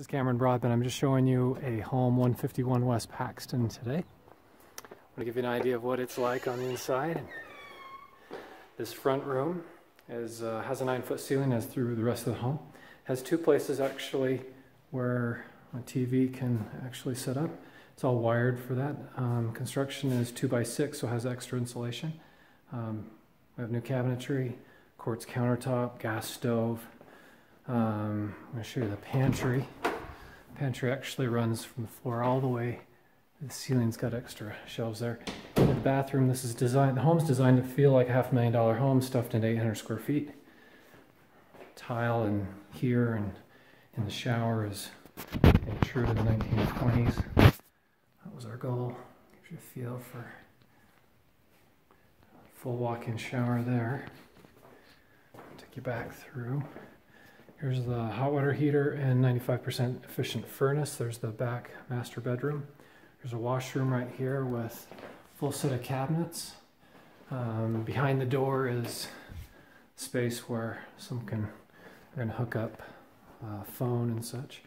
This is Cameron Broadbent. I'm just showing you a home 151 West Paxton today. I want to give you an idea of what it's like on the inside. This front room has a 9-foot ceiling as through the rest of the home. Has two places actually where a TV can actually set up. It's all wired for that. Construction is 2x6, so it has extra insulation. We have new cabinetry, quartz countertop, gas stove. I'm going to show you the pantry. The pantry actually runs from the floor all the way. The ceiling's got extra shelves there. In the bathroom, this is designed. The home's designed to feel like a $500,000 home stuffed into 800 square feet. Tile in here and in the shower is true to the 1920s. That was our goal. Gives you a feel for full walk-in shower there. Take you back through. Here's the hot water heater and 95% efficient furnace. There's the back master bedroom. There's a washroom right here with a full set of cabinets. Behind the door is space where someone can hook up phone and such.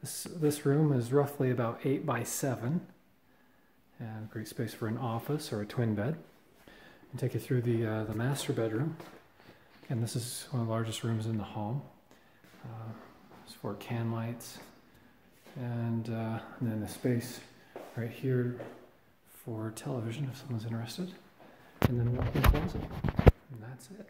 This room is roughly about 8 by 7. And great space for an office or a twin bed. And take you through the master bedroom. And this is one of the largest rooms in the home. It's for can lights, and then the space right here for television if someone's interested, and then a walk-in closet, and that's it.